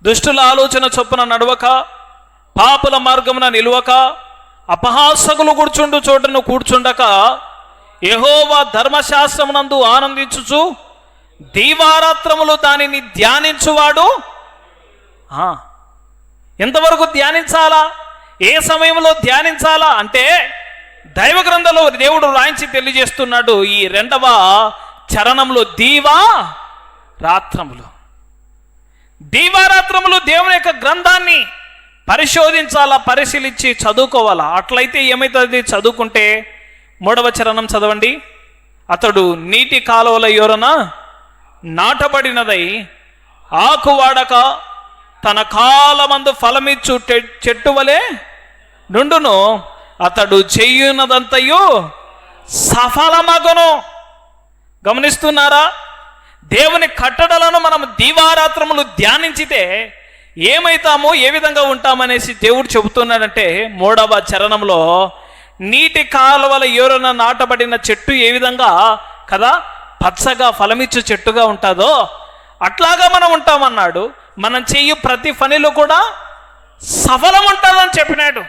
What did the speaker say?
దుష్టుల ఆలోచన చొప్పున నడవక, పాపుల మార్గమున నిలువక, అపహాసకులు కూర్చుండు చోటను కూర్చుండక, యెహోవా ధర్మశాస్త్రమునందు ఆనందించుచు దీవారాత్రములు దానిని ధ్యానించువాడు. ఎంతవరకు ధ్యానించాలా? ఏ సమయంలో ధ్యానించాలా అంటే దైవ గ్రంథంలో దేవుడు రాయించి తెలియజేస్తున్నాడు. ఈ 2వ చరణంలో దీవారాత్రములు దేవుని యొక్క గ్రంథాన్ని పరిశోధించాలా, పరిశీలించి చదువుకోవాలా. అట్లయితే ఏమవుతుంది? చదువుకుంటే 3వ చరణం చదవండి. అతడు నీటి కాలువల యోరన నాటబడినదై ఆకు వాడక తన కాలమందు ఫలమిచ్చు చెట్టు వలె నుండును, అతడు చెయ్యున్నదంతయు సఫలమగును. గమనిస్తున్నారా? దేవుని కట్టడలను మనం దీవారాత్రములు ధ్యానించితే ఏమైతామో, ఏ విధంగా ఉంటామనేసి దేవుడు చెబుతున్నాడంటే 3వ చరణంలో నీటి కాలువల యోరన నాటబడిన చెట్టు ఏ విధంగా కదా పచ్చగా ఫలమిచ్చు చెట్టుగా ఉంటుందో అట్లాగా మనం ఉంటామన్నాడు. మనం చెయ్యి ప్రతి పనిలో కూడా సఫలం ఉంటుందని చెప్పినాడు.